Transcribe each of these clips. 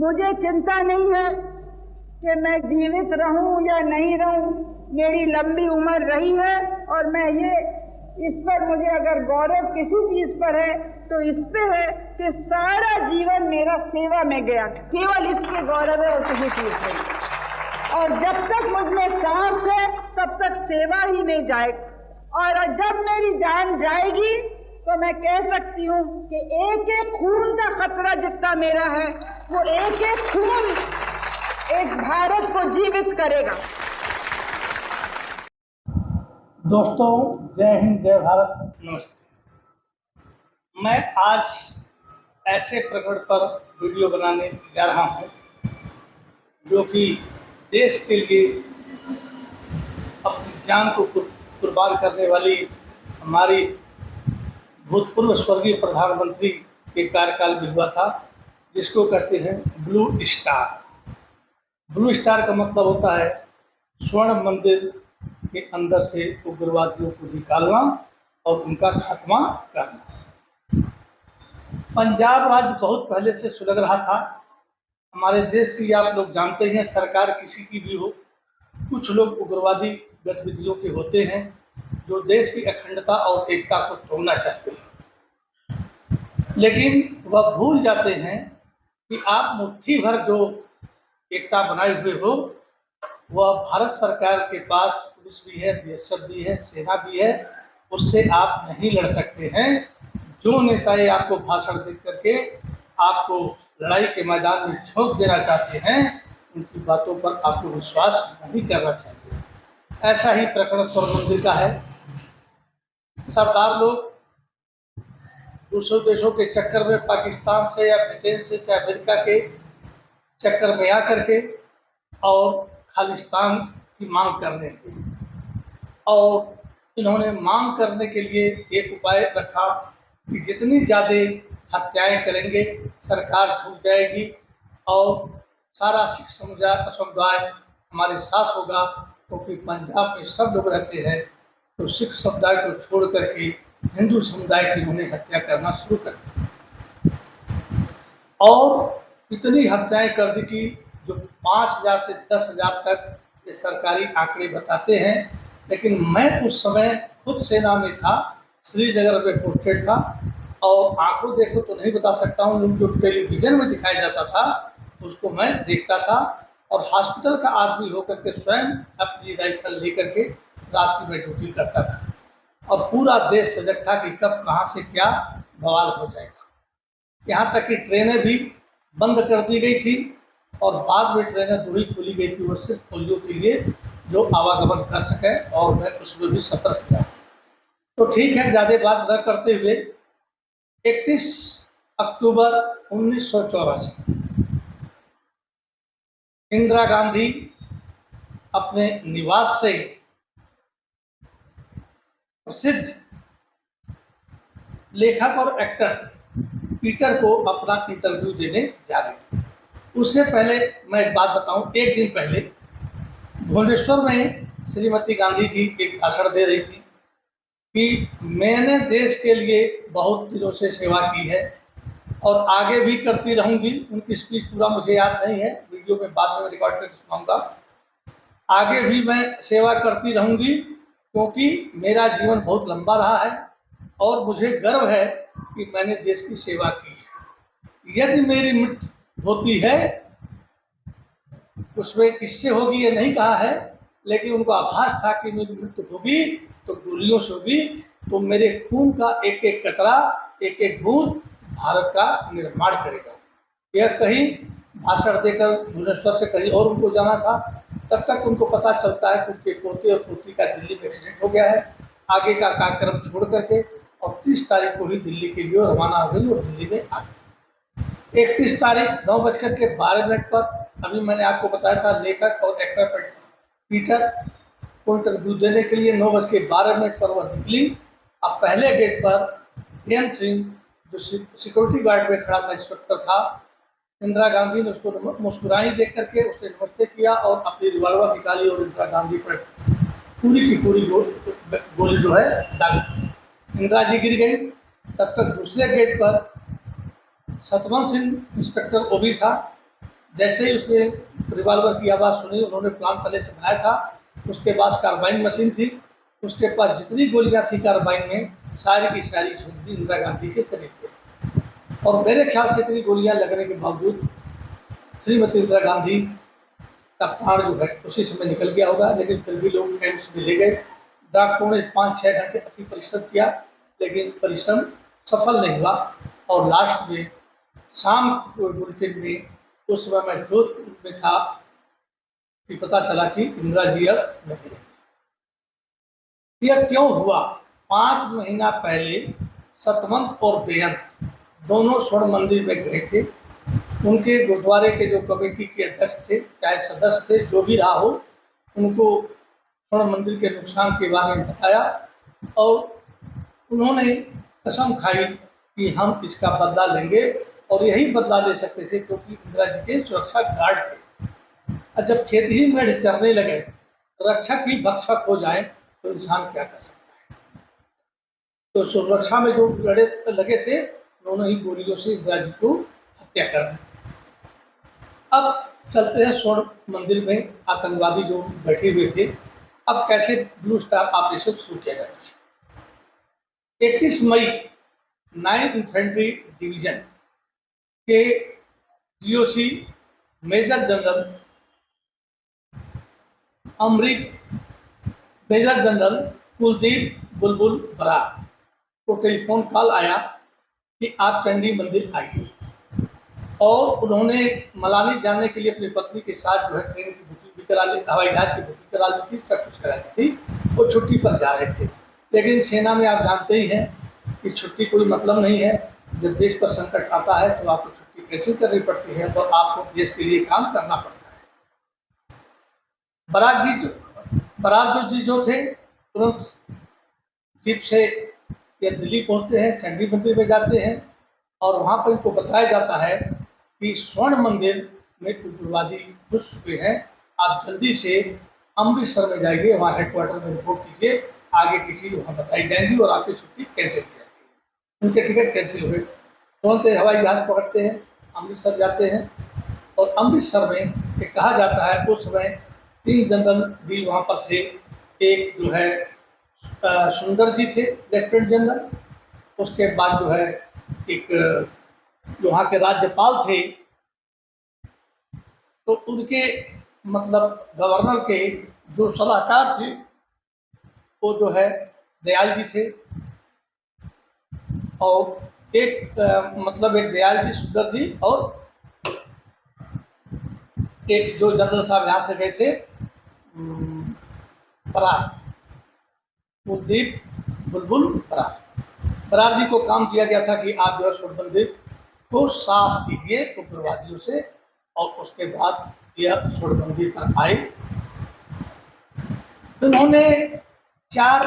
मुझे चिंता नहीं है कि मैं जीवित रहूं या नहीं रहूं। मेरी लंबी उम्र रही है और मैं इस पर मुझे अगर गौरव किसी चीज पर है तो इस पे है कि सारा जीवन मेरा सेवा में गया, केवल इसके गौरव है और किसी चीज नहीं। और जब तक मुझमें सांस है तब तक सेवा ही में जाए, और जब मेरी जान जाएगी तो मैं कह सकती हूँ कि एक एक खून का खतरा जितना मेरा है वो एक एक खून एक भारत को जीवित करेगा। दोस्तों, जय हिंद, जय भारत, नमस्ते। मैं आज ऐसे प्रकरण पर वीडियो बनाने जा रहा हूं जो कि देश के लिए अपनी जान को कुर्बान करने वाली हमारी भूतपूर्व स्वर्गीय प्रधानमंत्री के कार्यकाल में हुआ था, जिसको कहते हैं ब्लू स्टार। ब्लू स्टार का मतलब होता है स्वर्ण मंदिर के अंदर से उग्रवादियों को निकालना और उनका खात्मा करना। पंजाब राज्य बहुत पहले से सुलग रहा था। हमारे देश की आप लोग जानते हैं, सरकार किसी की भी हो, कुछ लोग उग्रवादी गतिविधियों के होते हैं जो देश की अखंडता और एकता को तोड़ना चाहते हैं, लेकिन वह भूल जाते हैं कि आप मुट्ठी भर जो एकता बनाए हुए हो वह भारत सरकार के पास पुलिस भी है, बीएसएफ भी है, सेना भी है, उससे आप नहीं लड़ सकते हैं। जो नेता ये आपको भाषण दे करके आपको लड़ाई के मैदान में झोंक देना चाहते हैं, उनकी बातों पर आपको विश्वास नहीं करना चाहिए। ऐसा ही प्रकरण स्वर्ण मंदिर का है। सरदार लोग दूसरे देशों के चक्कर में, पाकिस्तान से या ब्रिटेन से चाहे अमेरिका के चक्कर में आकर के और खालिस्तान की मांग करने की, और इन्होंने मांग करने के लिए एक उपाय रखा कि जितनी ज़्यादा हत्याएं करेंगे सरकार झुक जाएगी और सारा सिख समुदाय हमारे साथ होगा, क्योंकि पंजाब में सब लोग रहते हैं। तो सिख समुदाय को छोड़ करके हिंदू समुदाय की उन्होंने हत्या करना शुरू कर दी और इतनी हत्याएं कर दी कि जो 5,000 से 10,000 तक ये सरकारी आंकड़े बताते हैं। लेकिन मैं उस समय खुद सेना में था, श्रीनगर में पोस्टेड था, और आंकड़ों देखो तो नहीं बता सकता हूँ, जो टेलीविज़न में दिखाया जाता था उसको मैं देखता था, और हॉस्पिटल का आदमी होकर के स्वयं अपनी राइफल लेकर के रात में ड्यूटी करता था, और पूरा देश सजग था कि कब कहाँ से क्या बवाल हो जाएगा। यहाँ तक कि ट्रेनें भी बंद कर दी गई थी और बाद में ट्रेनें दूरी खोली गई थी, वो सिर्फ फौजियों के लिए जो आवागमन कर सके, और मैं उसमें भी सफर किया। तो ठीक है, ज़्यादा बात न करते हुए 31 अक्टूबर 1984 इंदिरा गांधी अपने निवास से प्रसिद्ध लेखक और एक्टर पीटर को अपना इंटरव्यू देने जा रहे थे। उससे पहले मैं एक बात बताऊं, एक दिन पहले भुवनेश्वर में श्रीमती गांधी जी एक भाषण दे रही थी कि मैंने देश के लिए बहुत दिनों से सेवा की है और आगे भी करती रहूंगी। उनकी स्पीच पूरा मुझे याद नहीं है, वीडियो में बाद में रिकॉर्ड करके सुनाऊंगा। आगे भी मैं सेवा करती रहूंगी क्योंकि मेरा जीवन बहुत लंबा रहा है और मुझे गर्व है कि मैंने देश की सेवा की है। यदि मेरी मृत्यु होती है, उसमें किससे होगी ये नहीं कहा है, लेकिन उनको आभास था कि मेरी मृत्यु होगी तो गोलियों से होगी, तो मेरे खून का एक एक कतरा, एक एक बूंद भारत का निर्माण करेगा। यह कहीं भाषण देकर भुवनेश्वर से कहीं और उनको जाना था। तब तक उनको पता चलता है कि उनके पोते और पोती का दिल्ली में एक्सीडेंट हो गया है। आगे का कार्यक्रम छोड़ करके और 30 तारीख को ही दिल्ली के लिए रवाना हो गई और दिल्ली में आ गई। 31 तारीख 9:12 पर, अभी मैंने आपको बताया था, लेखक और एक्टर पीटर को इंटरव्यू देने के लिए 9:12 पर वह निकली। अब पहले गेट पर एन सिंह जो सिक्योरिटी गार्ड में खड़ा था, इंस्पेक्टर था, इंदिरा गांधी ने उसको मुस्कुराई देख करके उससे नमस्ते किया और अपनी रिवॉल्वर निकाली और इंदिरा गांधी पर पूरी की पूरी गोली जो है दागी। इंदिरा जी गिर गई। तब तक दूसरे गेट पर सतवंत सिंह इंस्पेक्टर वो भी था, जैसे ही उसने रिवॉल्वर की आवाज़ सुनी, उन्होंने प्लान पहले से बनाया था। उसके पास कार्बाइन मशीन थी, उसके पास जितनी गोलियां थी कार्बाइन में, सारी की सारी झोंक दी इंदिरा गांधी के शरीर पे। और मेरे ख्याल से इतनी गोलियां लगने के बावजूद श्रीमती इंदिरा गांधी का प्राण जो है उसी समय निकल गया होगा, लेकिन फिर भी लोग एम्स में ले गए। डॉक्टरों ने 5-6 घंटे अति परिश्रम किया, लेकिन परिश्रम सफल नहीं हुआ। और लास्ट में शाम को बुलेटिन में, उस समय मैं जोधपुर में था, कि पता चला कि इंदिरा जी अब नहीं रही। यह क्यों हुआ? 5 महीना पहले सतवंत और बेअंत दोनों स्वर्ण मंदिर में गए थे। उनके गुरुद्वारे के जो कमेटी के अध्यक्ष थे, चाहे सदस्य थे, जो भी रहा हो, उनको स्वर्ण मंदिर के नुकसान के बारे में बताया और उन्होंने कसम खाई कि हम इसका बदला लेंगे। और यही बदला ले सकते थे क्योंकि इंदिरा जी के सुरक्षा गार्ड थे। और जब खेत ही में चरने लगे, रक्षक ही भक्षक हो जाए तो इंसान क्या कर सकता है। तो सुरक्षा में जो लगे थे, उन्होंने ही गोलियों से इंदिरा जी को हत्या कर दी। अब चलते हैं स्वर्ण मंदिर में आतंकवादी जो बैठे हुए थे, अब कैसे ब्लू स्टार ऑपरेशन शुरू किया जाता है। 31 मई 9 इन्फेंट्री डिवीजन के GOC major general major general Kuldeep Bulbul Brar को टेलीफोन कॉल आया कि आप चंडी मंदिर आइए। और उन्होंने मलानी जाने के लिए अपनी पत्नी के साथ जो है ट्रेन की बुकिंग भी करा ली, हवाई जहाज की बुकिंग करा ली थी, सब कुछ करा ली थी। वो छुट्टी पर जा रहे थे, लेकिन सेना में आप जानते ही हैं कि छुट्टी कोई मतलब नहीं है। जब देश पर संकट आता है तो आपको छुट्टी कैंसिल करनी पड़ती है, तो आपको देश के लिए काम करना पड़ता है। बरात जी जो थे, तुरंत जीप से ये दिल्ली पहुंचते हैं, चंडी मंदिर में जाते हैं और वहाँ पर इनको बताया जाता है कि स्वर्ण मंदिर में उग्रवादी घुस चुके हैं, आप जल्दी से अमृतसर में जाइए, वहाँ हेडक्वार्टर में रिपोर्ट कीजिए, आगे की चीज़ वहाँ बताई जाएंगी और आपकी छुट्टी कैंसिल की जाती है। उनके टिकट कैंसिल हुए, तुरंत हवाई जहाज पकड़ते हैं, अमृतसर जाते हैं। और अमृतसर में एक कहा जाता है उस समय 3 जनरल भी वहाँ पर थे। एक जो है सुंदर जी थे, लेफ्टिनेंट जनरल। उसके बाद जो है एक जो वहाँ के राज्यपाल थे, तो उनके मतलब गवर्नर के जो सलाहकार थे वो जो है दयाल जी थे। और एक मतलब एक दयाल जी, सुंदर जी, और एक जो जनरल साहब यहाँ से गए थे बरार, कुलदीप बुलबुल बरार जी को काम दिया गया था कि आप जो है स्वर्ण मंदिर को साफ कीजिए उग्रवादियों से। और उसके बाद यह स्वर्ण मंदिर पर आए। तो उन्होंने 4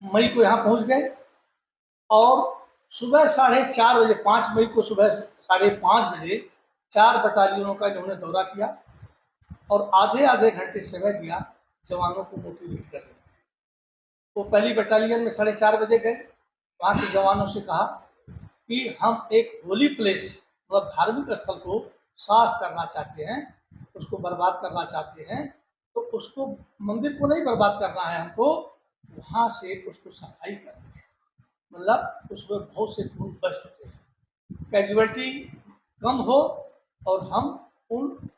मई को यहाँ पहुँच गए और सुबह 4:30 बजे, 5 मई को सुबह 5:30 बजे 4 बटालियनों का इन्होंने दौरा किया और आधे घंटे समय दिया जवानों को मोटिवेट करने। वो पहली बटालियन में 4:30 बजे गए, वहाँ के जवानों से कहा कि हम एक होली प्लेस, मतलब धार्मिक स्थल को साफ करना चाहते हैं, उसको बर्बाद करना चाहते हैं। तो उसको, मंदिर को नहीं बर्बाद करना है, हमको वहाँ से उसको सफाई करनी है। मतलब उसमें बहुत से खून बच चुके हैं, कैजुअलिटी कम हो और हम उन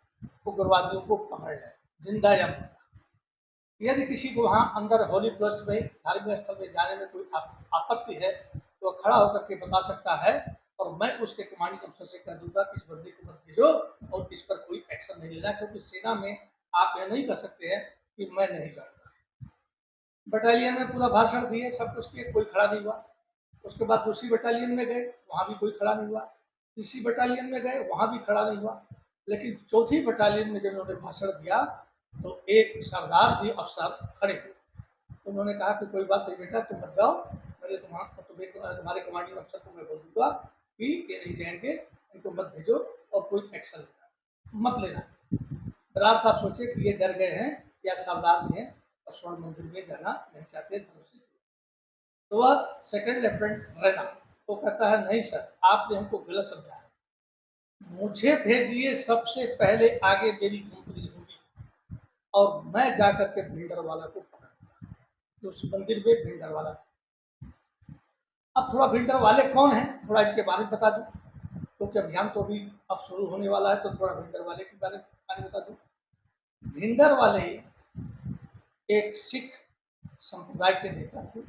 उग्रवादियों को पकड़ लें, जिंदा या मुर्दा। यदि किसी को वहाँ अंदर होली प्लस में, धार्मिक स्थल में जाने में कोई आपत्ति है तो खड़ा होकर के बता सकता है और मैं उसके कमांडिंग अफसर से कह दूंगा कि इस बंदी को मत भेजो और इस पर कोई एक्शन नहीं लेना, क्योंकि सेना में आप यह नहीं कर सकते हैं कि मैं नहीं जानता। बटालियन में पूरा भाषण दिए, सब कुछ किए, कोई खड़ा नहीं हुआ। उसके बाद दूसरी बटालियन में गए, वहाँ भी कोई खड़ा नहीं हुआ। तीसरी बटालियन में गए, वहाँ भी खड़ा नहीं हुआ। लेकिन चौथी बटालियन में जब उन्होंने भाषण दिया तो एक सरदार जी अफसर खड़े हुए। उन्होंने कहा कि कोई बात नहीं बेटा, तुम मत जाओ, मैंने तुम्हारे कमांडिंग अफसर को मैं बोल दूंगा कि ये नहीं जाएंगे, इनको मत भेजो और कोई एक्शन मत लेना। बरार साहब सोचे कि ये डर गए हैं या सावधान हैं और स्वर्ण मंदिर में जाना नहीं चाहते धर्म से। तो वह सेकंड लेफ्टिनेंट रैना वो कहता है, नहीं सर, आपने हमको गलत समझा है, मुझे भेजिए, सबसे पहले आगे मेरी कंपनी होगी और मैं जाकर के बिल्डर वाला को पकड़ूंगा। जो उस मंदिर में बिल्डर वाला था। अब थोड़ा बिल्डर वाले कौन हैं, थोड़ा इनके बारे में बता दूं, क्योंकि अभियान तो अभी अब शुरू होने वाला है, तो थोड़ा बिल्डर वाले के बारे में बता दूं। भिंडर वाले एक सिख संप्रदाय के नेता थे।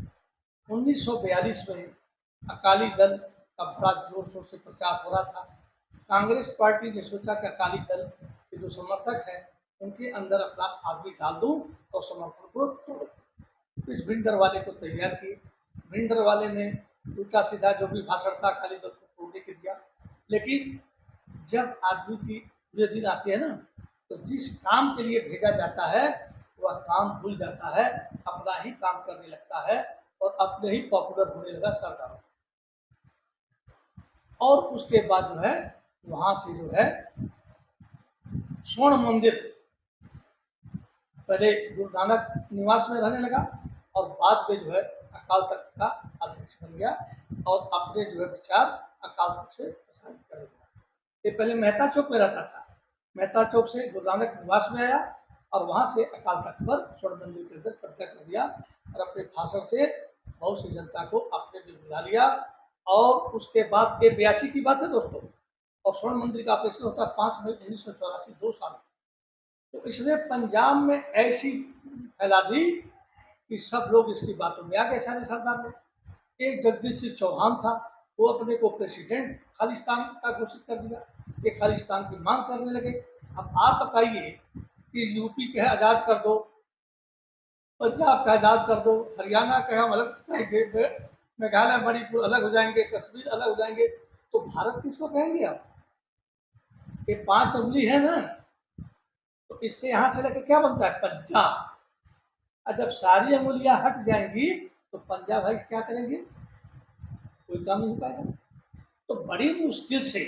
1942 में अकाली दल का बड़ा जोर शोर से प्रचार हो रहा था। कांग्रेस पार्टी ने सोचा कि अकाली दल के जो समर्थक हैं उनके अंदर अपना आदमी डाल दूं और समर्थन को तोड़ दूं। इस भिंडर वाले को तैयार किए। भिंडर वाले ने उल्टा सीधा जो भी भाषण था अकाली दल को तोड़ने के दिया। लेकिन जब आदमी की बुरे दिन आते हैं ना, तो जिस काम के लिए भेजा जाता है वह काम भूल जाता है, अपना ही काम करने लगता है और अपने ही पॉपुलर होने लगा सरदारों। और उसके बाद जो है वहां से जो है स्वर्ण मंदिर, पहले गुरु नानक निवास में रहने लगा और बाद में जो है अकाल तख्त का अध्यक्ष बन गया और अपने जो है विचार अकाल तख्त से प्रसारित कर दिया। ये पहले मेहता चौक में रहता था, मेहता चौक से गुरु नानक निवास में आया और वहां से अकाल तख्त पर स्वर्ण मंदिर के अंदर कब्जा कर दिया और अपने भाषण से बहुत सी जनता को अपने में मिला लिया। और उसके बाद ये 82 की बात है दोस्तों, और स्वर्ण मंदिर का ऑपरेशन होता है 5 मई 1984, 2 साल। तो इसने पंजाब में ऐसी फैला दी कि सब लोग इसकी बातों में आ गए, सारे सरदार लोग। एक जगदीश सिंह चौहान था, वो अपने को प्रेसिडेंट खालिस्तान का घोषित कर दिया, ये खालिस्तान की मांग करने लगे। अब आप बताइए कि यूपी के आज़ाद कर दो, पंजाब का आज़ाद कर दो, हरियाणा का हम अलग करेंगे, मेघालय मणिपुर अलग हो जाएंगे, कश्मीर अलग हो जाएंगे, तो भारत किसको कहेंगे आप? ये 5 उंगली है ना, तो इससे यहाँ से लेकर क्या बनता है? पंजाब। और जब सारी अंगुलियां हट जाएंगी तो पंजाब भाई क्या करेंगे? कोई काम नहीं हो पाएगा। तो बड़ी मुश्किल से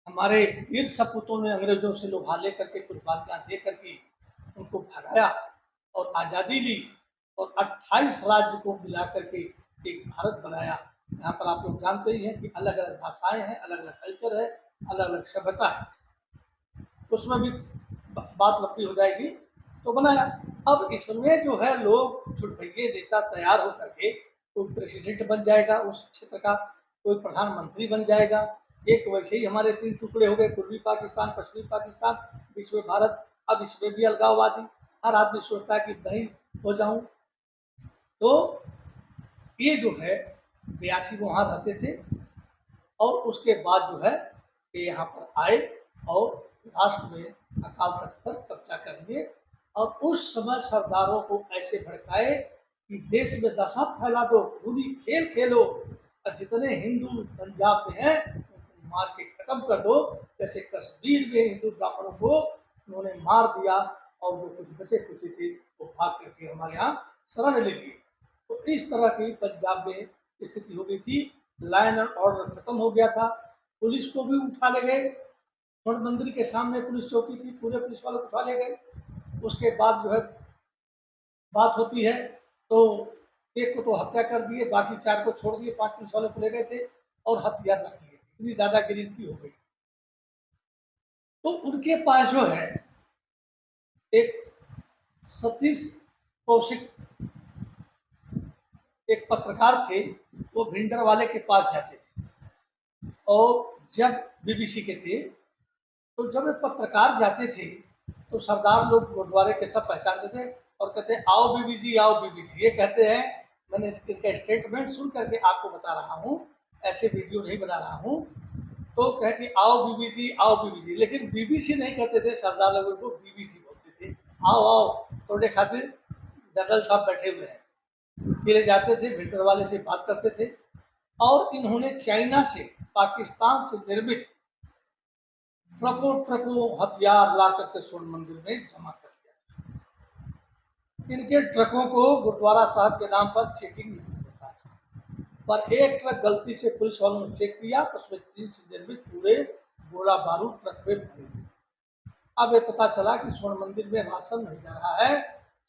हमारे वीर सपूतों ने अंग्रेजों से लोहा लेकर के कुर्बानियां दे करके उनको भगाया और आज़ादी ली और 28 राज्य को मिला करके एक भारत बनाया। यहाँ पर आप लोग जानते ही हैं कि अलग अलग भाषाएं हैं, अलग अलग कल्चर है, अलग अलग सभ्यता है, उसमें भी बात लंबी हो जाएगी, तो बनाया। अब इसमें जो है लोग छुटभैये नेता तैयार होकर के, कोई प्रेसिडेंट बन जाएगा उस क्षेत्र का, कोई प्रधानमंत्री बन जाएगा। एक वैसे ही हमारे 3 टुकड़े हो गए, पूर्वी पाकिस्तान, पश्चिमी पाकिस्तान, बीच में भारत। अब इसमें भी अलगाववादी, हर आदमी सोचता है कि नहीं हो जाऊं। तो ये जो है 82 में वहाँ रहते थे और उसके बाद जो है ये यहाँ पर आए और लास्ट में अकाल तख्त पर कब्जा कर लिए। और उस समय सरदारों को ऐसे भड़काए कि देश में दहशत फैला दो, खूनी खेल खेलो और जितने हिंदू पंजाब में हैं उनको मार के खत्म कर दो। जैसे कश्मीर में हिंदू ब्राह्मणों को उन्होंने मार दिया और जो कुछ बचे कुछ थे वो भाग करके हमारे यहाँ शरण ले लिए। तो इस तरह की पंजाब में स्थिति हो गई थी। लाइन एंड ऑर्डर खत्म हो गया था। पुलिस को भी उठा ले गए, स्वर्ण मंदिर के सामने पुलिस चौकी थी, पूरे पुलिस वालों को उठा ले गए। उसके बाद जो है बात होती है तो एक को तो हत्या कर दिए, बाकी 4 को छोड़ दिए, 5 पुलिस वालों को ले गए थे और हथियार रख लिए। इतनी दादागिरी की हो गई। तो उनके पास जो है एक सतीश कौशिक एक पत्रकार थे, वो भिंडर वाले के पास जाते थे और जब बीबीसी के थे, तो जब वे पत्रकार जाते थे तो सरदार लोग गुरुद्वारे के सब पहचानते थे और कहते आओ बीबी जी, आओ बीबी जी। ये कहते हैं, मैंने इसका स्टेटमेंट सुन करके आपको बता रहा हूँ, ऐसे वीडियो नहीं बना रहा हूँ। तो कहे कि आओ बीबी जी, आओ बीबी जी, लेकिन बीबीसी नहीं कहते थे, सरदार लोगों को बीबी जी बोलते थे। आओ आओ, थोड़े खातिर जनरल साहब बैठे हुए हैं। फिर जाते थे, भिंडर वाले से बात करते थे और इन्होंने चाइना से, पाकिस्तान से निर्मित ट्रकों हथियार ला करके स्वर्ण मंदिर में जमा कर दिया। इनके ट्रकों को गुरुद्वारा साहब के नाम पर चेकिंग नहीं होता था, पर एक ट्रक गलती से पुलिस वालों ने चेक किया, उसमें चीन से निर्मित पूरे गोला बारूद ट्रक में भरे हुए। अब ये पता चला कि स्वर्ण मंदिर में राशन नहीं जा रहा है,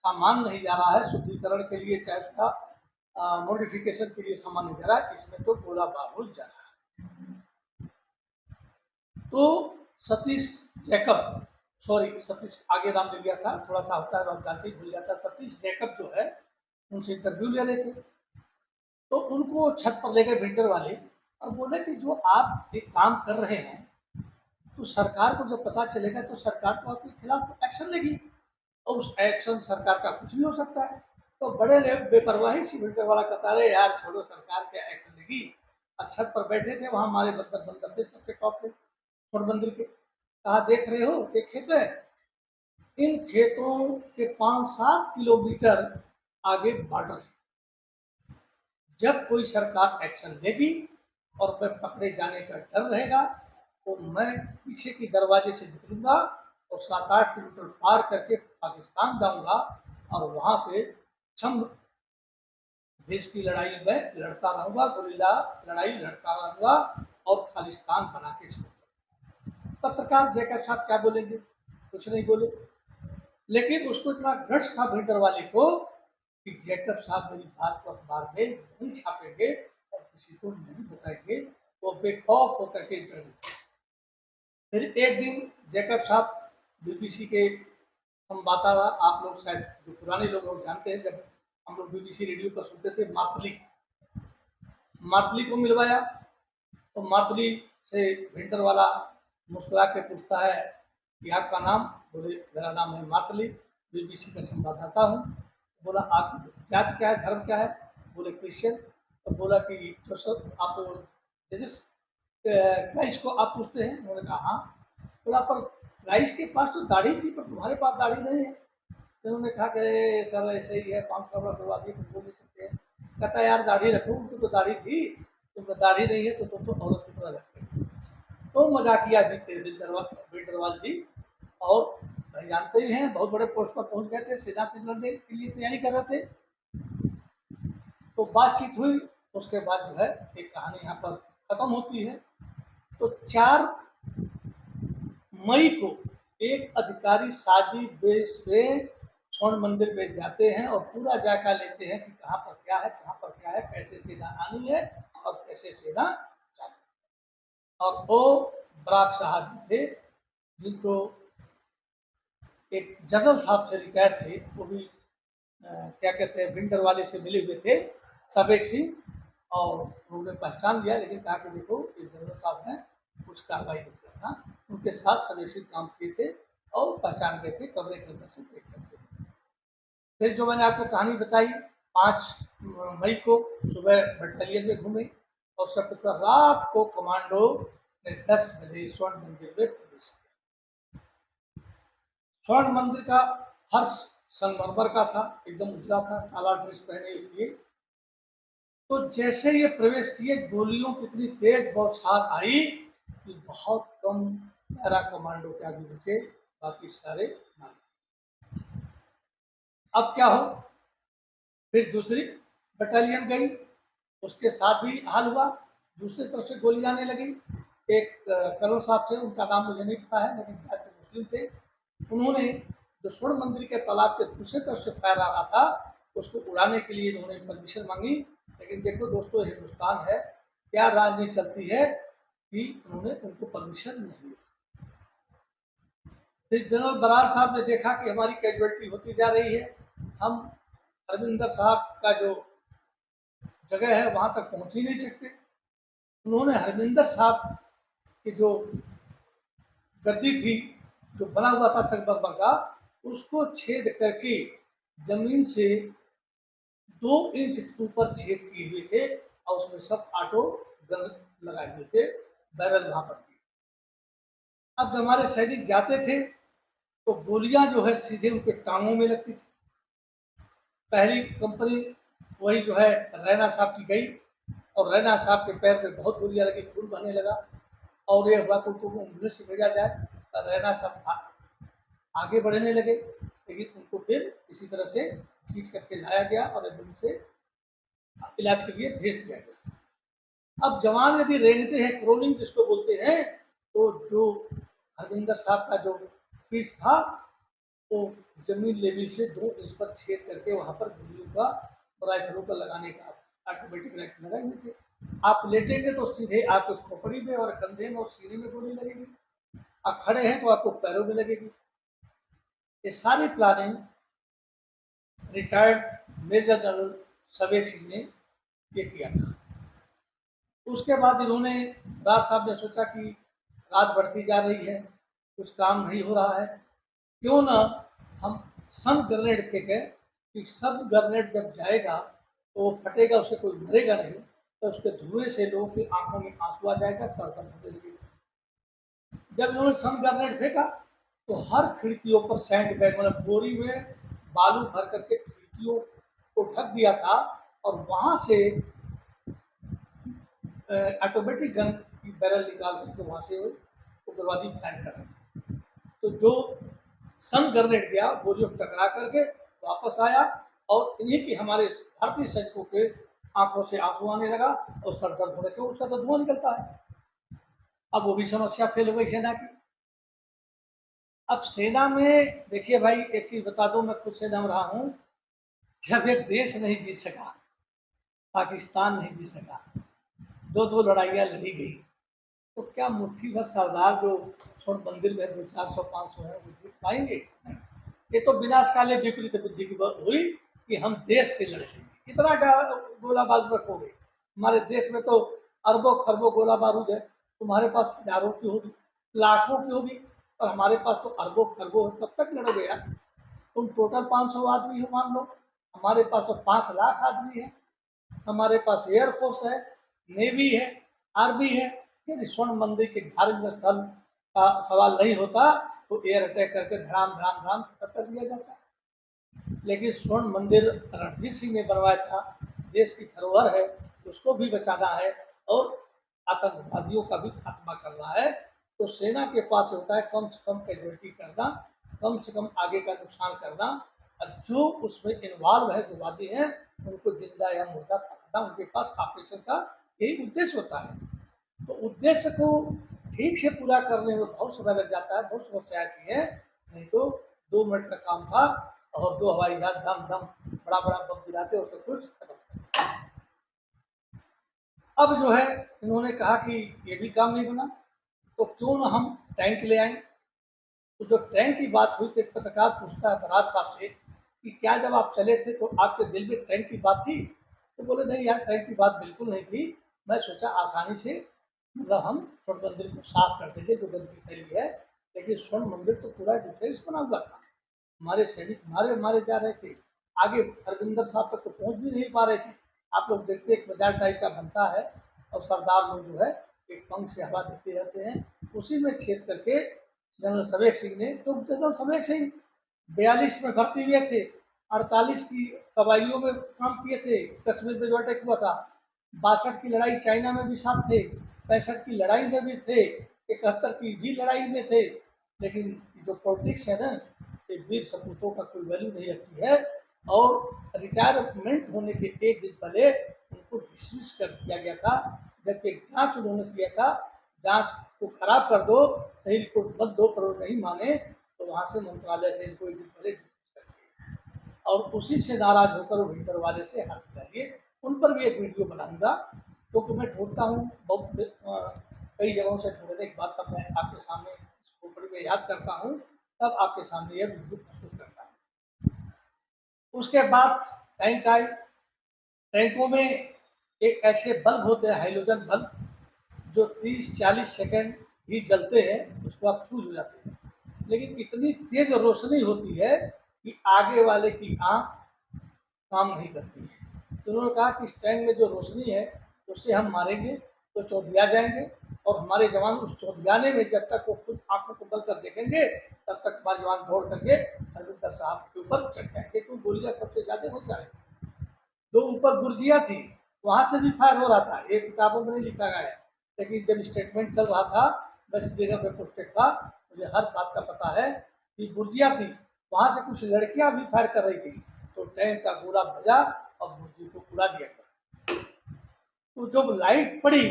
सामान नहीं जा रहा है, शुद्धिकरण के लिए चाहे उसका मॉडिफिकेशन के लिए सामान नहीं जा रहा है, इसमें तो गोला बारूद जा रहा है। तो सतीश जैकब, सॉरी सतीश आगे नाम ले लिया था, थोड़ा सा होता है आप जानते ही भूल जाता। सतीश जैकब जो है उनसे इंटरव्यू ले रहे थे, तो उनको छत पर ले गए बिल्डर वाले और बोले कि जो आप एक काम कर रहे हैं तो सरकार को जब पता चलेगा तो सरकार तो आपके खिलाफ एक्शन लेगी, और उस एक्शन सरकार का कुछ भी हो सकता है। तो बड़े बेपरवाही सी बिल्डर वाला कहता रहे यार छोड़ो, सरकार क्या एक्शन लेगी। और छत पर बैठे थे, वहां हमारे बंदर बंदर थे सबके टॉप पे छोड़ मंदिर के। कहा देख रहे हो ये खेत है, इन खेतों के 5-7 किलोमीटर आगे बॉर्डर है। जब कोई सरकार एक्शन लेगी और मैं पकड़े जाने का डर रहेगा तो मैं पीछे की दरवाजे से निकलूंगा और 7-8 किलोमीटर पार करके पाकिस्तान जाऊंगा और वहां से छम देश की लड़ाई में लड़ता रहूंगा, गुरिल्ला लड़ाई लड़ता रहूंगा और खालिस्तान बना के छोड़ूंगा। पत्रकार जैकब साहब क्या बोलेंगे, कुछ नहीं बोले, लेकिन उसको इतना गट्स था बिल्डर वाले को कि जैकब साहब मेरी बात को अखबार में नहीं छापेंगे और किसी को नहीं बताएंगे। वो बेखौफ होकर के इंटरव्यू। फिर एक दिन जैकब साहब बीबीसी के संवाददाता, आप लोग शायद जो पुराने लोग जानते हैं, जब हम लोग बीबीसी रेडियो पर सुनते थे, मार्तली को मिलवाया। तो मार्तली से भेंटर वाला मुस्कुरा के पूछता है कि आपका नाम? बोले मेरा नाम है मार्तली, बीबीसी का संवाददाता हूँ। बोला आप जाति क्या है, धर्म क्या है? बोले क्रिश्चियन। तो बोला कि जो सब आप जीसस क्राइस्ट को आप पूछते हैं? उन्होंने कहा हाँ। बोला पर क्राइस्ट के पास तो दाढ़ी थी पर तुम्हारे पास दाढ़ी नहीं है। तो उन्होंने कहा कि सर ऐसे ही है, 5 कपड़ा करवा दिए, तुम बोल नहीं सकते हैं। कहता यार दाढ़ी रखो, उनको तो दाढ़ी थी, तुम दाढ़ी नहीं है तो तुम तो औरत की तरह लगते हो। तो मजाकिया भी थे बिल्डरवाल जी, और भाई जानते ही हैं बहुत बड़े पोस्ट पर पहुंच गए थे, सेना से लड़ने के लिए तैयारी कर रहे थे। तो बातचीत हुई, उसके बाद जो है एक कहानी यहाँ पर खत्म होती है। तो 4 मई को एक अधिकारी शादी बेस पे स्वर्ण मंदिर में जाते हैं और पूरा जायका लेते हैं कि कहाँ पर क्या है, कहाँ पर क्या है, कैसे सेना आनी है और कैसे सेना जानी। और वो बराक साहब थे जिनको एक जनरल साहब से रिटायर थे, वो भी क्या कहते हैं भिंडर वाले से मिले हुए थे सबेक सिंह, और उन्होंने पहचान लिया, लेकिन कहा कि देखो ये जनरल साहब हैं, कुछ कार्रवाई नहीं करना। उनके साथ सवेक्षित काम किए थे और पहचान गए थे, कमरे के अंदर से देख करके। फिर जो मैंने आपको कहानी बताई, 5 मई को सुबह बटालियन में घूमे और सब कुछ, रात को कमांडो ने 10 बजे स्वर्ण मंदिर में प्रवेश किया। स्वर्ण मंदिर का फर्श संगमरमर का था, एकदम उजला था, काला ड्रेस पहने हुए। तो जैसे ये प्रवेश किए, गोलियों की इतनी तेज बौछार आई कि बहुत कम पैरा कमांडो के आगे बचे, बाकी सारे मारे। अब क्या हो, फिर दूसरी बटालियन गई, उसके साथ भी हाल हुआ, दूसरी तरफ से गोली आने लगी। एक कर्नल साहब थे, उनका नाम मुझे नहीं पता है, लेकिन शायद मुस्लिम थे। उन्होंने जो स्वर्ण मंदिर के तालाब के दूसरी तरफ से फायर आ रहा था, उसको उड़ाने के लिए उन्होंने परमिशन मांगी। लेकिन देखो दोस्तों, हिंदुस्तान है, क्या राजनीति चलती है कि उन्होंने उनको परमिशन नहीं दी। फिर जनरल बरार साहब ने देखा कि हमारी कैजुअलिटी होती जा रही है, हम हरविंदर साहब का जो जगह है वहां तक पहुंच ही नहीं सकते। उन्होंने हरविंदर साहब की जो गद्दी थी, जो बना हुआ था संगमरमर का, उसको छेद करके जमीन से 2 इंच ऊपर छेद किए हुए थे और उसमें सब ऑटो गन लगाए हुए थे, बैरल वहां पर। अब जब हमारे सैनिक जाते थे तो गोलियां जो है सीधे उनके टांगों में लगती थी। पहली कंपनी वही जो है रैना साहब की गई और रैना साहब के पैर पे बहुत गोलियां लगी, खून बहने लगा और ये हुआ कि उनको एम्बुलेंस से भेजा जाए। तो रैना साहब आगे बढ़ने लगे, लेकिन उनको फिर इसी तरह से खींच करके लाया गया और एम्बुलेंस से इलाज के लिए भेज दिया गया। अब जवान यदि रेंगते हैं, क्रोलिंग जिसको बोलते हैं, तो जो हरविंदर साहब का जो पीठ था वो जमीन लेवल से 2 इंच पर छेद करके वहां पर गोलियों का, राइफलों का लगाने का ऑटोमेटिक राइफल लगाए हुए थे। आप लेटेंगे तो सीधे आपके खोपड़ी में और कंधे में और सीने में गोली लगेगी, आप खड़े हैं तो आपको पैरों में लगेगी। ये सारी planning retired major general Savek Singh ने ये किया था। उसके बाद इन्होंने, राज साहब ने सोचा कि रात बढ़ती जा रही है, कुछ काम नहीं हो रहा है, क्यों ना हम सन ग्रेनेड फेंकें, कि सन ग्रेनेड जब जाएगा तो वो फटेगा, उससे कोई मरेगा नहीं, तो उसके धुएं से लोगों की आंखों में आंसू आ जाएगा, सर दर्द होने लगेगा। जब इन्होंने सन ग्रेनेड फेंका तो हर खिड़कियों पर सैंड बैग, मतलब बोरी में बालू भर करके खिड़कियों को ढक दिया था, और वहां से ऑटोमेटिक गन की बैरल निकाल करके वहां से उग्रवादी फायर कर रहे थे। तो जो सन ग्रेनेड गया बोरियों से टकरा करके वापस आया, और इन्हीं की हमारे भारतीय सैनिकों के आंखों से आंसू आने लगा और सर दर्द होने, क्यों, उसका तो धुआं निकलता है। अब वो भी समस्या फेल हो गई सेना की। अब सेना में देखिए भाई, एक चीज बता दूं, मैं खुद सेना में रहा हूं, जब एक देश नहीं जीत सका, पाकिस्तान नहीं जीत सका, दो लड़ाइयाँ लड़ी गई, तो क्या मुट्ठी भर सरदार जो स्वर्ण मंदिर में 200-400-500 है वो जीत पाएंगे? ये तो विनाशकाले विपरीत बुद्धि की बात हुई कि हम देश से लड़ेंगे। कितना गोला बारूद रखोगे? हमारे देश में तो अरबों खरबों गोला बारूद है, तुम्हारे पास हजारों की होगी, लाखों की होगी, और हमारे पास तो अरबों खरबों है, कब तक लड़ोगे यार? तुम टोटल 500 आदमी हो मान लो, हमारे पास तो 5 लाख आदमी है, हमारे पास एयरफोर्स है, नेवी है, आर्मी है। यदि स्वर्ण मंदिर के धार्मिक स्थल का सवाल नहीं होता तो एयर अटैक करके धड़ाम धड़ाम धड़ाम खत्म कर दिया जाता। लेकिन स्वर्ण मंदिर रणजीत सिंह ने बनवाया था, देश की धरोहर है, उसको भी बचाना है और आतंकवादियों का भी खात्मा करना है। तो सेना के पास होता है कम से कम कैजुअलिटी करना, कम से कम आगे का नुकसान करना, और जो उसमें इन्वॉल्व है, जो वादी हैं, उनको जिंदा या मुर्दा पकड़ना, उनके पास ऑपरेशन का यही उद्देश्य होता है। तो उद्देश्य को ठीक से पूरा करने में बहुत समय लग जाता है, बहुत समस्या आती है। नहीं तो 2 मिनट का काम था और 2 हवाई जहाज दम दम बड़ा बड़ा बम गिराते और सब कुछ खत्म। अब जो है इन्होंने कहा कि ये भी काम नहीं बना, तो क्यों ना हम टैंक ले आए। तो जब टैंक की बात हुई तो एक पत्रकार पूछता है बराज साहब से कि क्या जब आप चले थे तो आपके दिल में टैंक की बात थी? तो बोले नहीं यार, टैंक की बात बिल्कुल नहीं थी, मैं सोचा आसानी से मतलब हम स्वर्ण मंदिर को साफ कर देंगे जो गंदगी फैली है। लेकिन स्वर्ण मंदिर तो पूरा डिफेंस बना हुआ था, हमारे सैनिक मारे मारे जा रहे थे, आगे हरविंदर साहब तक तो पहुंच भी नहीं पा रहे थे। आप लोग देखते एक बाजार टाइप का बनता है और सरदार लोग जो है एक पंख से हवा देते रहते हैं, उसी में छेद करके जनरल सवेक सिंह ने, तो जनरल सवेक सिंह 42 में भर्ती हुए थे, 48 की कबाइलियों में काम किए थे, कश्मीर में जो अटैक हुआ था, 62 की लड़ाई चाइना में भी साथ थे, 65 की लड़ाई में भी थे, 71 की भी लड़ाई में थे। लेकिन जो पॉलिटिक्स है ना, ये वीर सपूतों का कोई वैल्यू नहीं रखती है, और रिटायरमेंट होने के एक दिन पहले उनको डिसमिस कर दिया गया था, जबकि जांच उन्होंने किया था, जांच को खराब कर दो, सही रिपोर्ट मत दो, पर नहीं माने तो वहां से मंत्रालय से इनको एक दिन पहले डिसमिस कर दिया, और उसी से नाराज होकर वो विंटर वाले से हाथ मिलाइए। उन पर भी एक वीडियो बनाऊंगा, क्योंकि मैं ढूंढता हूँ बहुत कई जगहों से ढूंढने के बाद तब मैं आपके सामने इस खोपड़ी में याद करता हूँ, तब आपके सामने यह वीडियो प्रस्तुत करता हूँ। उसके बाद टैंक आए, टैंकों में एक ऐसे बल्ब होते हैं हाइलोजन बल्ब, जो 30-40 सेकंड ही जलते हैं, उसके बाद फ्यूज हो जाते हैं, लेकिन इतनी तेज रोशनी होती है कि आगे वाले की आंख काम नहीं करती है। तो उन्होंने कहा कि इस टैंक में जो रोशनी है उससे हम मारेंगे तो चौधिया जाएंगे, और हमारे जवान उस चौधियाने में जब तक वो खुद आंखों को बंद कर देखेंगे तब तक हमारे जवान दौड़ करके हरविंदर साहब के ऊपर चढ़ जाएंगे, क्योंकि गोलियां सबसे ज्यादा हो जाएंगी। जो ऊपर गुर्जिया थी वहां से भी फायर हो रहा था, ये किताबों में नहीं लिखा गया है, लेकिन जब स्टेटमेंट चल रहा था, मैं श्रीनगर में पोस्टेड था, मुझे हर बात का पता है कि गुर्जिया थी, वहां से कुछ लड़कियां भी फायर कर रही थी, तो टैंक का गोला बजा और गुर्जी को उड़ा दिया गया। तो जब लाइट पड़ी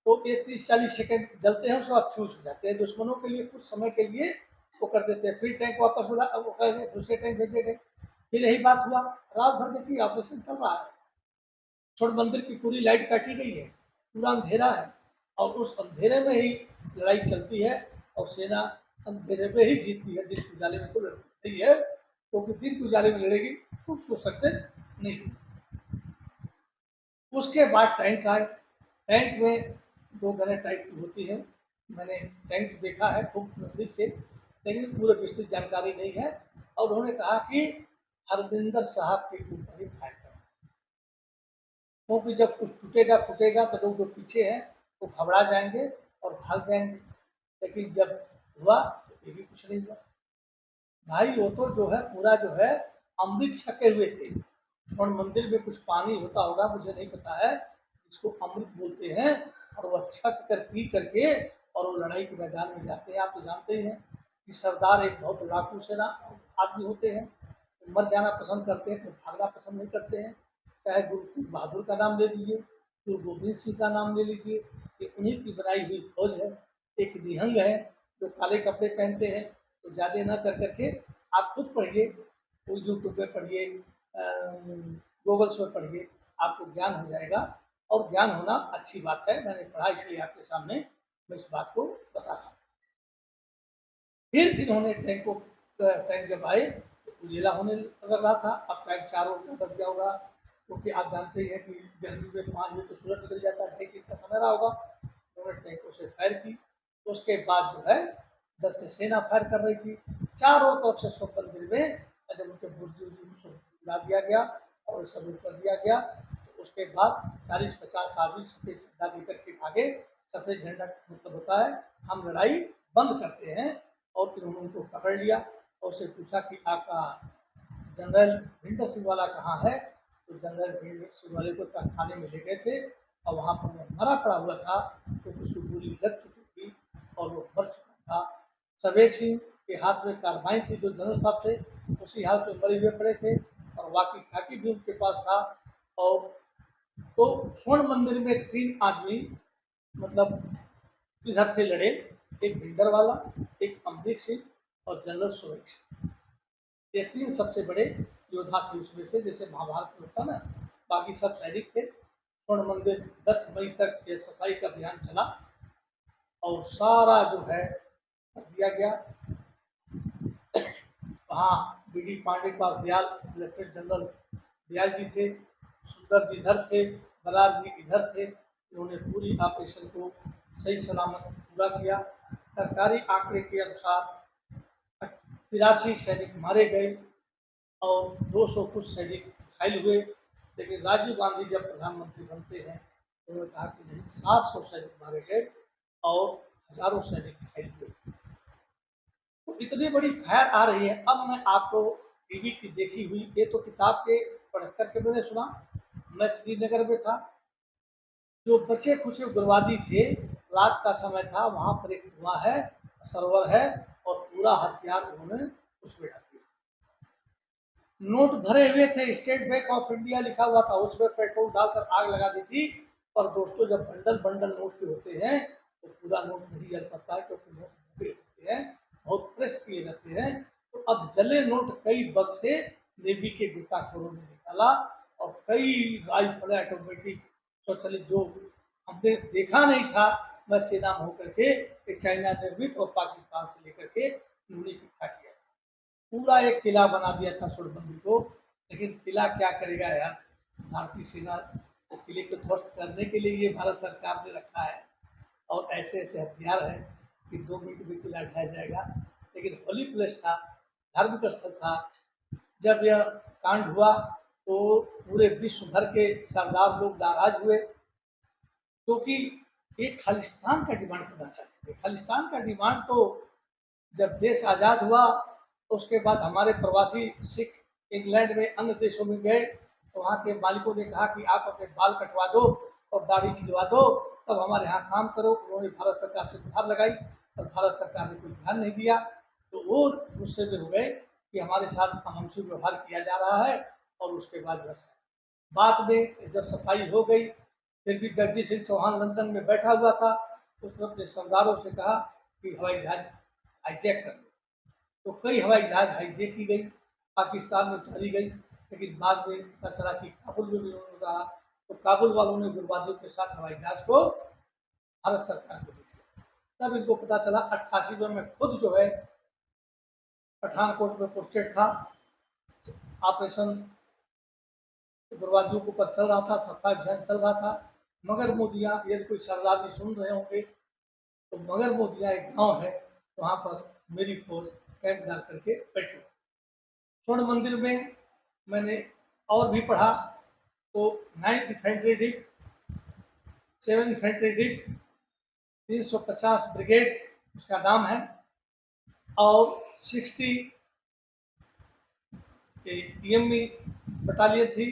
तो ये 30-40 सेकंड जलते हैं, उसके बाद फ्यूज हो जाते हैं। दुश्मनों के लिए कुछ समय के लिए वो कर देते हैं, फिर टैंक वापस बुला दूसरे टैंक भेजे गए, फिर यही बात हुआ। रात भर देखिए ऑपरेशन चल रहा है, स्वर्ण मंदिर की पूरी लाइट काटी गई है, पूरा अंधेरा है, और उस अंधेरे में ही लड़ाई चलती है। और सेना अंधेरे में ही जीतती है, दिन के उजाले में तो लड़ती नहीं है, क्योंकि दिन के उजाले में लड़ेगी तो उसको सक्सेस नहीं होगी। उसके बाद टैंक आए। टैंक में 2 गनें टाइप की होती है, मैंने टैंक देखा है खूब नजदीक से, लेकिन पूरी विस्तृत जानकारी नहीं है। और उन्होंने कहा कि हरविंदर साहब के ऊपर ही फायर करना, क्योंकि जब कुछ टूटेगा फूटेगा तो लोग जो पीछे हैं वो घबरा जाएंगे और भाग जाएंगे। लेकिन जब हुआ तो ये भी कुछ नहीं हुआ भाई। वो तो जो है पूरा जो है अमृत छके हुए थे। और मंदिर में कुछ पानी होता होगा, मुझे नहीं पता है, इसको अमृत बोलते हैं। और वह छक कर पी करके और वो लड़ाई के मैदान में जाते हैं। आप तो जानते ही हैं कि सरदार एक बहुत लड़ाकू सेना आदमी होते हैं, तो मर जाना पसंद करते हैं, तो भागना पसंद नहीं करते हैं। चाहे गुरु तेग बहादुर का नाम ले लीजिए, गुरु गोविंद सिंह का नाम ले लीजिए, ये उन्हीं की बनाई हुई फौज है। एक निहंग है जो काले कपड़े पहनते हैं, तो ज़्यादा ना कर करके आप खुद पढ़िए, कोई यूट्यूब पे पढ़िए, गूगल्स में पढ़िए, आपको ज्ञान हो जाएगा। और ज्ञान होना अच्छी बात है, मैंने पढ़ा इसलिए आपके सामने मैं इस बात को बता रहा हूँ। फिर इन्होंने टैंक जब आए तो उजेला होने लग रहा था। अब टैंक चारों ओर बच गया होगा, क्योंकि आप जानते ही हैं कि गर्मी में 5 बजे तो सूरज निकल जाता है, 2:30 का समय रहा होगा। उन्होंने टैंकों से फायर की। उसके बाद जो है 10 से सेना फायर कर रही थी चारों तरफ से। सब मंदिर में जब उनके बुर्जी को उड़ा दिया गया और सब कर दिया गया, तो उसके बाद 40-50 आदमी सफेद झंडा लेकर के भागे। सफेद झंडा मतलब होता है हम लड़ाई बंद करते हैं। और फिर उन्होंने उनको पकड़ लिया और उससे पूछा कि आपका जनरल भिंडर सिंह वाला कहाँ है। तो जनरल भिंडर सिंह वाले को थाने में ले गए थे और वहाँ पर वो मरा पड़ा हुआ था, तो उसको गोली लग चुकी थी और वो मर चुका था। सवेग सिंह के हाथ में कारबाइन थी, जो जनरल साहब थे उसी हाथ में मरे हुए पड़े थे, और वाकी टाकी भी उनके पास था। और तो स्वर्ण मंदिर में 3 आदमी मतलब इधर से लड़े, एक भिंडर वाला, एक अमरीक सिंह और जनरल सवेग सिंह। ये 3 सबसे बड़े योद्धा थे उसमें से, जैसे महाभारत में होता ना, बाकी सब सैनिक थे। स्वर्ण मंदिर 10 मई तक ये सफाई का अभियान चला और सारा जो है कर दिया गया। वहाँ बी.डी. पांडे का दयाल लेफ्टिनेंट जनरल दयाल जी थे, सुंदर जी इधर थे, बरार जी इधर थे। उन्होंने पूरी ऑपरेशन को सही सलामत पूरा किया। सरकारी आंकड़े के अनुसार 83 सैनिक मारे गए और 200 कुछ सैनिक घायल हुए। लेकिन राजीव गांधी जब प्रधानमंत्री बनते हैं तो उन्होंने कहा कि नहीं, 700 सैनिक मारे गए और हजारों सैनिक घायल हुए। तो इतनी बड़ी फायर आ रही है। अब मैं आपको टीवी की देखी हुई, ये तो किताब के पढ़ करके मैंने सुना, मैं श्रीनगर में था। जो बचे कुछ उग्रवादी थे, रात का समय था, वहां पर एक कुआं है, सरोवर है, और पूरा हथियार उन्होंने उसमें डाल दिया। नोट भरे हुए थे, स्टेट बैंक ऑफ इंडिया लिखा हुआ था, उसमें पेट्रोल डालकर आग लगा दी थी। पर दोस्तों, जब बंडल बंडल नोट के होते हैं तो पूरा नोट नहीं जल पाता है, क्योंकि नोट मोटे होते हैं, बहुत प्रेस किए रहते हैं। तो अब जले नोट कई बग से नेवी के गोताखोरों ने निकाला, और कई राइफल ऑटोमेटिक स्वचालित जो हमने देखा नहीं था, मैं सेना में होकर के चाइना निर्मित और पाकिस्तान से लेकर के उन्होंने इकट्ठा किया। पूरा एक किला बना दिया था सुरबंदी को। लेकिन किला क्या करेगा यार, भारतीय सेना किले को ध्वस्त करने के लिए ये भारत सरकार ने रखा है, और ऐसे ऐसे हथियार हैं कि 2 मिनट में किला ढह जाएगा। लेकिन होली प्लेस था, धार्मिक स्थल था। जब यह कांड हुआ तो पूरे विश्व भर के सरदार लोग नाराज हुए, क्योंकि एक खालिस्तान का डिमांड करना चाहते थे। खालिस्तान का डिमांड तो जब देश आज़ाद हुआ तो उसके बाद हमारे प्रवासी सिख इंग्लैंड में अन्य देशों में गए, तो वहाँ के मालिकों ने कहा कि आप अपने बाल कटवा दो और दाढ़ी छिलवा दो, तब हमारे यहाँ काम करो। उन्होंने भारत सरकार से गुहार लगाई, और भारत सरकार ने कोई ध्यान नहीं दिया। तो वो गुस्से में हो गए कि हमारे साथ हमसे व्यवहार किया जा रहा है, और उसके बाद बस बाद में जब सफाई हो गई, फिर भी जगजीत सिंह चौहान लंदन में बैठा हुआ था, उसने अपने सरदारों से कहा कि हवाई जहाज हाईजैक कर लो। तो कई हवाई जहाज हाईजैक की गई, पाकिस्तान में उतारी गई। लेकिन बाद में पता चला कि काबुल में भी उन्होंने उतारा, तो काबुल वालों ने उग्रवादियों के साथ हवाई जहाज को भारत सरकार को दे दिया। तब इनको पता चला 88 में मैं खुद जो है पठानकोट में पोस्टेड था। ऑपरेशन उग्रवादियों के ऊपर चल रहा था, सफाई अभियान चल रहा था। मगर मोदिया, यदि कोई सरदार जी सुन रहे होंगे तो मगर मोदिया एक गांव है, वहां पर मेरी फौज कैंप डाल करके बैठी। स्वर्ण मंदिर में मैंने और भी पढ़ा तो 9 infantry Dick, 7 infantry Dick, 350 brigade उसका नाम है, और 60 ईएमई बटालियन थी।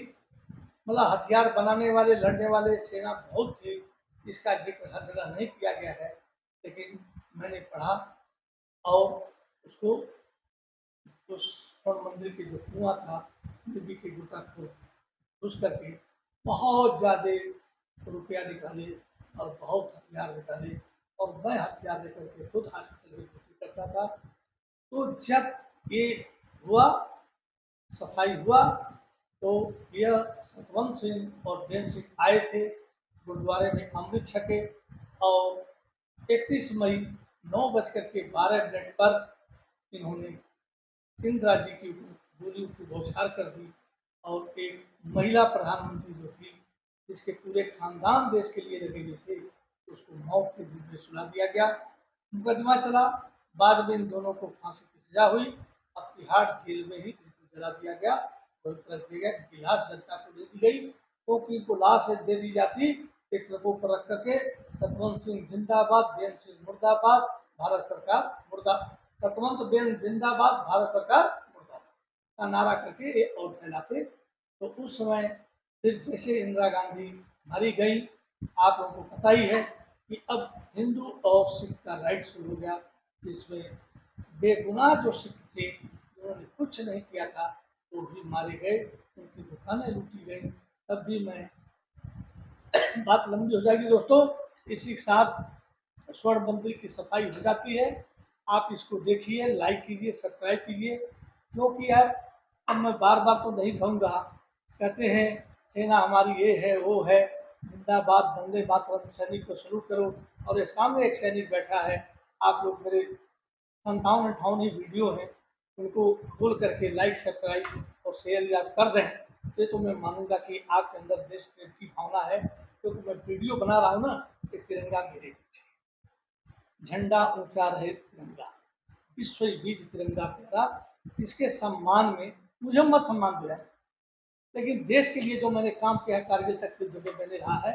मतलब हथियार बनाने वाले, लड़ने वाले सेना बहुत थी। इसका जिक्र हर जगह नहीं किया गया है, लेकिन मैंने पढ़ा और उसको उस स्वर्ण मंदिर के जो कुआं था, देवी के गोताखोर घुस करके बहुत ज़्यादा रुपया निकाले और बहुत हथियार निकाले, और मैं हथियार लेकर के खुद हॉस्पिटल में भर्ती करता था। तो जब ये हुआ, सफाई हुआ, तो यह सतवंत सिंह और बेन सिंह आए थे, गुरुद्वारे में अमृत छके, और 31 मई 9:12 पर इन्होंने इंदिरा जी की गोली की बौछार कर दी, और एक महिला प्रधानमंत्री जो थी, जिसके पूरे खानदान देश के लिए लगे हुए थे, उसको मौत के घूंट में सुला दिया गया। मुकदमा चला, बाद में इन दोनों को फांसी की सजा हुई। अब तिहाड़ जेल में ही इनको जला दिया गया, और रख दिया गया। इनकी लाश जनता को दे दी गई, क्योंकि इनको लाश दे दी जाती एक ट्रकों पर रख करके सतवंत सिंह जिंदाबाद, बेन सिंह मुर्दाबाद, भारत सरकार मुर्दाबाद, सतवंत बेन जिंदाबाद, भारत सरकार मुर्दाबाद का नारा करके ये और फैलाते। तो उस समय फिर जैसे इंदिरा गांधी मारी गई, आप लोगों को पता ही है कि अब हिंदू और सिख का राइट शुरू हो गया। इसमें बेगुनाह जो सिख थे, उन्होंने कुछ नहीं किया था, वो भी मारे गए, उनकी दुकानें लूटी गई। तब भी मैं बात लंबी हो जाएगी दोस्तों। इसी के साथ स्वर्ण मंदिर की सफाई हो जाती है। आप इसको देखिए, लाइक कीजिए, सब्सक्राइब कीजिए, क्योंकि यार अब मैं बार बार तो नहीं कहूँगा। कहते हैं सेना हमारी ये है वो है, जिंदाबाद, वंदे मातरम, सैनिक को सलूट करो, और ये सामने एक सैनिक बैठा है। आप लोग मेरे 57-58 ही वीडियो हैं, उनको खोल करके लाइक, सब्सक्राइब और शेयर आप कर दें, ये तो मैं मानूंगा कि आपके अंदर देश प्रेम की भावना है। क्योंकि मैं वीडियो बना रहा हूँ ना, कि तिरंगा मेरे पीछे, झंडा ऊंचा रहे तिरंगा, विश्व बीज तिरंगा प्यारा, इसके सम्मान में मुझे मत सम्मान दिलाएं, लेकिन देश के लिए जो मैंने काम किया है, कारगिल तक की जगह मैंने रहा है,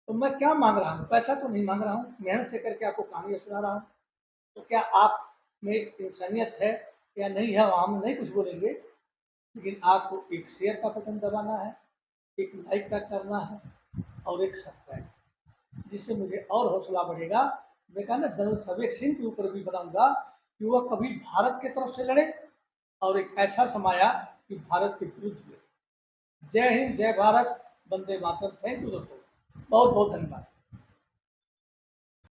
तो मैं क्या मांग रहा हूँ? पैसा तो नहीं मांग रहा हूँ, मेहनत से करके आपको कहानियाँ सुना रहा हूँ। तो क्या आप में इंसानियत है या नहीं है, हम नहीं कुछ बोलेंगे, लेकिन आपको एक शेयर का बटन दबाना है, एक लाइक का करना है, और एक सब्सक्राइब, जिससे मुझे और हौसला बढ़ेगा। मैं कहा ना, जनरल सर्वेक सिंह के ऊपर भी बनाऊंगा कि वह कभी भारत की तरफ से लड़े, और एक ऐसा समाया कि भारत के विरुद्ध लड़े। जय हिंद, जय भारत, वंदे मातरम। थैंक यू दोस्तों, बहुत बहुत धन्यवाद।